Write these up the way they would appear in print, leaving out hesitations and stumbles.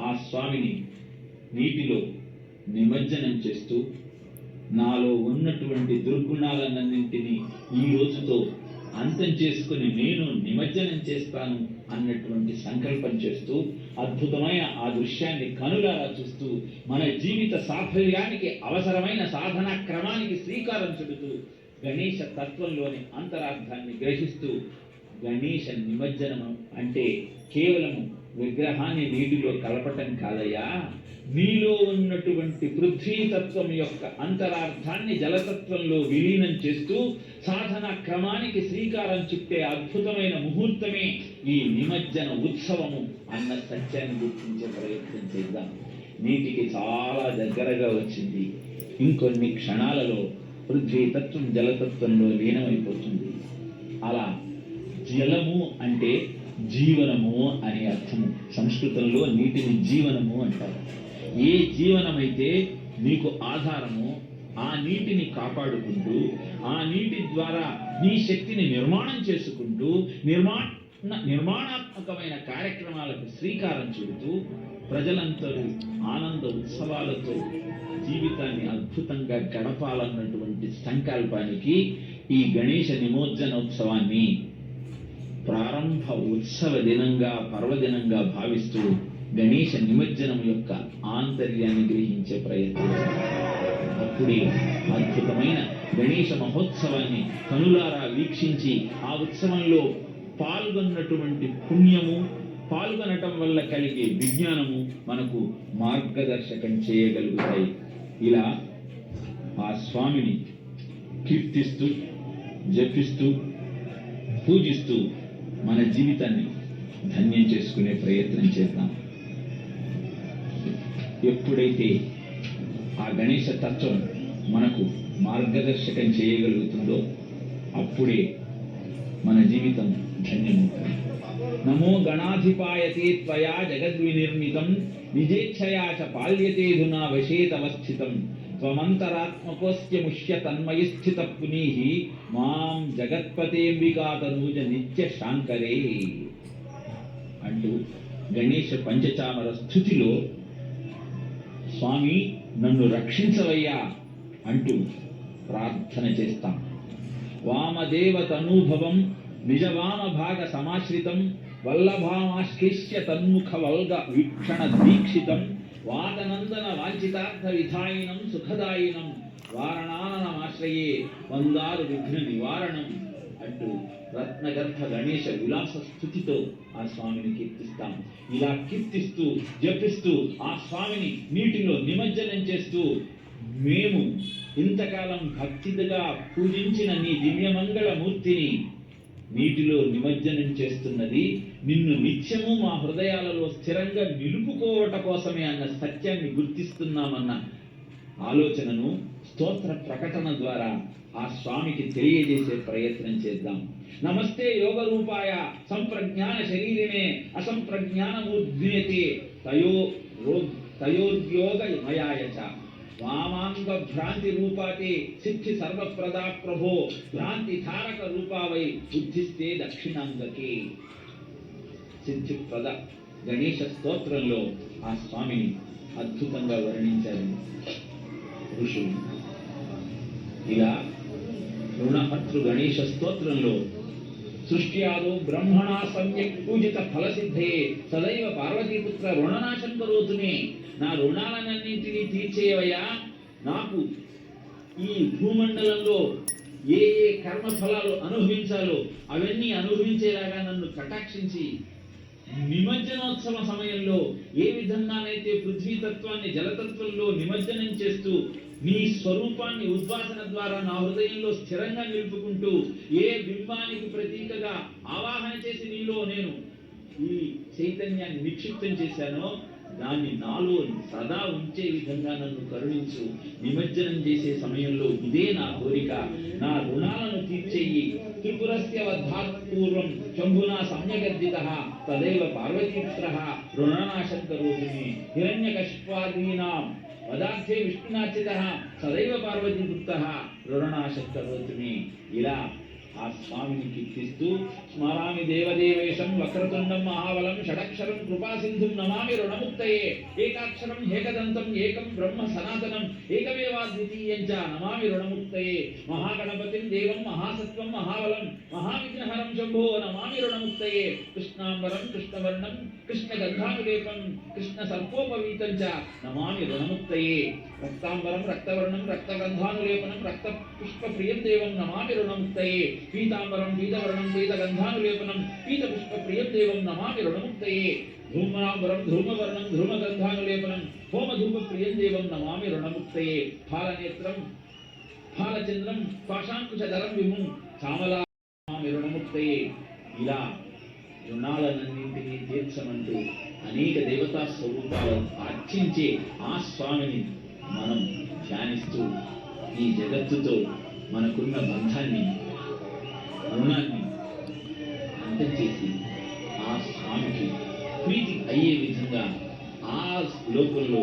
ఆ స్వామిని నీటిలో నిమజ్జనం చేస్తూ నాలో ఉన్నటువంటి దుర్గుణాలన్నింటినీ ఈ రోజుతో అంతం చేసుకుని నేను నిమజ్జనం చేస్తాను అన్నటువంటి సంకల్పం చేస్తూ అద్భుతమైన ఆ దృశ్యాన్ని కనులారా చూస్తూ మన జీవిత సాఫల్యానికి అవసరమైన సాధనా క్రమానికి శ్రీకారం చుడుతూ గణేశ తత్వంలోని అంతరార్థాన్ని గ్రహిస్తూ గణేశ నిమజ్జనము అంటే కేవలం విగ్రహాన్ని నీటిలో కలపటం కాదయ్యా, నీలో ఉన్నటువంటి పృథ్వీతత్వం యొక్క అంతరార్థాన్ని జలతత్వంలో విలీనం చేస్తూ సాధన క్రమానికి శ్రీకారం చుట్టే అద్భుతమైన ముహూర్తమే ఈ నిమజ్జన ఉత్సవము అన్న సత్యాన్ని గుర్తించే ప్రయత్నం చేద్దాం. నీటికి చాలా దగ్గరగా వచ్చింది. ఇంకొన్ని క్షణాలలో పృథ్వీతత్వం జలతత్వంలో లీనమైపోతుంది. అలా జలము అంటే జీవనము అనే అర్థము. సంస్కృతంలో నీటిని జీవనము అంటారు. ఏ జీవనమైతే నీకు ఆధారము, ఆ నీటిని కాపాడుకుంటూ ఆ నీటి ద్వారా నీ శక్తిని నిర్మాణం చేసుకుంటూ నిర్మాణాత్మకమైన కార్యక్రమాలకు శ్రీకారం చుడుతూ ప్రజలందరూ ఆనంద ఉత్సవాలతో జీవితాన్ని అద్భుతంగా గడపాలన్నటువంటి సంకల్పానికి ఈ గణేశ నిమజ్జనోత్సవాన్ని ప్రారంభ ఉత్సవ దినంగా పర్వదినంగా భావిస్తూ గణేశ నిమజ్జనం యొక్క ఆంతర్యాన్ని గ్రహించే ప్రయత్నం. అప్పుడే అద్భుతమైన గణేశ మహోత్సవాన్ని కనులారా వీక్షించి ఆ ఉత్సవంలో పాల్గొన్నటువంటి పుణ్యము, పాల్గొనటం వల్ల కలిగే విజ్ఞానము మనకు మార్గదర్శకం చేయగలుగుతాయి. ఇలా ఆ స్వామిని కీర్తిస్తూ జపిస్తూ పూజిస్తూ మన జీవితాన్ని ధన్యం చేసుకునే ప్రయత్నం చేద్దాం. ఎప్పుడైతే ఆ గణేశ తత్వం మనకు మార్గదర్శకం చేయగలుగుతుందో అప్పుడే మన జీవితం ధన్యమవుతుంది. నమో గణాధిపాయతే త్వయా జగద్వినిర్మితం నిజేచ్ఛయా చ పాల్యతేధునా వశేతవస్థితం త్వమంతరాత్మకోస్య ముష్య తన్మయి స్థిత పునీః మాం జగత్పతేంబికాతనూజ నిత్య శాంకరే అంటూ గణేశ పంచచామర స్థుతిలో స్వామి నన్ను రక్షించవయ్యా అంటూ ప్రార్థన చేస్తాం. వామదేవతనూభవం నిజవామ భాగ సమాశ్రితం వల్లభామాశ్లిష్య తన్ముఖ వల్గ వీక్షణ దీక్షితం వాతనందన వాంఛితార్థ విధాయినం సుఖదాయినం వారణాననమాశ్రయే వందారు విఘ్న నివారణం అంటూ రత్నగర్భ గణేశ విలాస స్థుతితో ఆ స్వామిని కీర్తిస్తాం. ఇలా కీర్తిస్తూ జపిస్తూ ఆ స్వామిని నీటిలో నిమజ్జనం చేస్తూ మేము ఇంతకాలం భక్తిగా పూజించిన నీ దివ్యమంగళ మూర్తిని నీటిలో నిమజ్జనం చేస్తున్నది నిన్ను నిత్యము మా హృదయాలలో స్థిరంగా నిలుపుకోవట కోసమే అన్న సత్యాన్ని గుర్తిస్తున్నామన్న ఆలోచనను స్తోత్ర ప్రకటన ద్వారా ఆ స్వామికి తెలియజేసే ప్రయత్నం చేద్దాం. నమస్తే యోగ రూపాయ సంప్రజ్ఞాన శరీరినే అసంప్రజ్ఞానమూర్ధ్యతే తయోర్యోగ మయాయ చ వామాంగ భ్రాంతి రూపాతే సిద్ధి సర్వప్రదా ప్రభో భ్రాంతి ధారక రూపావై బుద్ధిస్తే దక్షిణాంగకే. సిద్ధిప్రద గణేశ స్తోత్రంలో ఆ స్వామిని అద్భుతంగా వర్ణించారు ఋషులు. ఇలా రుణహర్తృ గణేశ స్తోత్రంలో సృష్ట్యాదో బ్రహ్మణా సమ్యక్ పూజిత ఫలసిద్ధయే సదైవ పార్వతీపుత్ర రుణనాశం కరోతునే. నా రుణాలన్నింటినీ తీర్చేవయ్యా, నాకు ఈ భూమండలంలో ఏ ఏ కర్మ ఫలాలు అనుభవించాలో అవన్నీ అనుభవించేలాగా నన్ను కటాక్షించి నిమజ్జనోత్సవ సమయంలో ఏ విధంగానైతే పృథ్వీతత్వాన్ని జలతత్వంలో నిమజ్జనం చేస్తూ నీ స్వరూపాన్ని ఉద్వాసన ద్వారా నా హృదయంలో స్థిరంగా నిలుపుకుంటూ ఏ బింబానికి ప్రతీకగా ఆవాహన చేసి నీలో నేను ఈ చైతన్యాన్ని నిక్షిప్తం చేశానో దాన్ని నాలో సదా ఉంచే విధంగా నన్ను కరుణించు. నిమజ్జనం చేసే సమయంలో ఇదే నా కోరిక, నా రుణాలను తీర్చేయి. త్రిపురస్య వధాత్ పూర్వం శంభునా సమ్యగర్జితః తదైవ పార్వతీపుత్రః రుణనాశం కరోతుమే. హిరణ్యకశిపాదీనాం వదార్థే విష్ణునార్చితః సదైవ పార్వతీపుత్రః రుణనాశం కరోతుమే. ఇలా ఆ స్వామిని కీర్తిస్తూ స్మరామి దేవదేవేశం వక్రతుండం మహాబలం షడక్షరం కృపాసింధుం నమామి రుణముక్తయే ఏకాక్షరం ఏకదంతం ఏకం బ్రహ్మ సనాతనం ఏకమేవాద్వితీయం చ నమామి రుణముక్తయే మహాగణపతిం దేవం మహాసత్వం మహాబలం మహావిఘ్నహరం శంభో నమామి రుణముక్తయే కృష్ణాంబరం కృష్ణవర్ణం కృష్ణగంధానులేపం కృష్ణ సర్పోపవీతం చ నమామి రుణముక్తయే రక్తాంబరం రక్తవర్ణం రక్తగంధానులేపనం రక్త పుష్ప ప్రియం దేవం నమామి రుణముక్తయే పీతాంబరం పీతవర్ణం పీతగంధానులేపనం పీత పుష్ప ప్రియం దేవం నమామి రుణముక్తయే ధూమ్రాంబరం ధూమవర్ణం ధూమగంధానులేపనం హోమధూప ప్రియం దేవం నమామి రుణముక్తయే ఫాలనేత్రం ఫాలచంద్రం పాశాంకుశధరం విముం చామలా నమామి రుణముక్తయే. ఇలా రుణాలన్నింటినీ తీర్చమంటూ అనేక దేవతా స్వరూపాలను అర్చించే ఆ స్వామిని మనం ధ్యానిస్తూ ఈ జగత్తుతో మనకున్న బంధాన్ని రుణాన్ని అంతం చేసి ఆ స్వామికి ప్రీతి అయ్యే విధంగా ఆ లోకంలో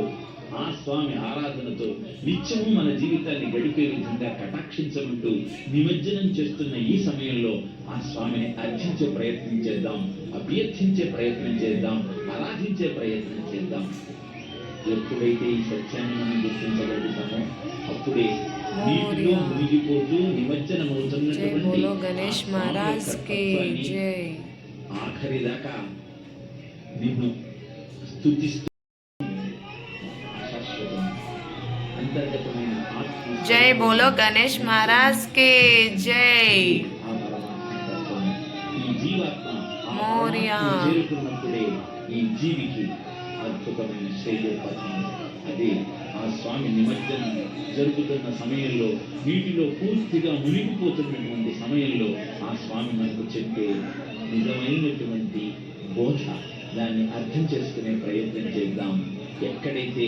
ఆ స్వామి ఆరాధనతో నిత్యము మన జీవితాన్ని గడిపే విధంగా కటాక్షించమంటూ నిమజ్జనం చేస్తున్న ఈ సమయంలో ఆ స్వామిని అర్చించే ప్రయత్నం చేద్దాం, అభ్యర్థించే ప్రయత్నం చేద్దాం, ఆరాధించే ప్రయత్నం చేద్దాం. ఎప్పుడైతే ఈ సత్యాన్ని మనం గుర్తించగలుగుతామో అప్పుడే నీటిలో మునిగిపోతూ నిమజ్జనమవుతున్నటువంటి గణేష్ మహారాజ్ కి జై. ఆఖరి దాకా నిన్ను స్తుతిస్తూ శాశ్వతం అంతర్గతమైన ఆత్మ జై బోలో గణేష్ మహారాజ్ కి జై. ఆ పరమాత్మ ఈ జీవాత్మ మోరియా చేరుకున్నప్పుడే ఈ జీవికి అద్భుతమైన శ్రేయోపథం. అదే ఆ స్వామి నిమజ్జనం జరుగుతున్న సమయంలో నీటిలో పూర్తిగా మునిగిపోతున్నటువంటి సమయంలో ఆ స్వామి మనకు చెప్పే నిజమైనటువంటి బోధ, దాన్ని అర్థం చేసుకునే ప్రయత్నం చేద్దాం. ఎక్కడైతే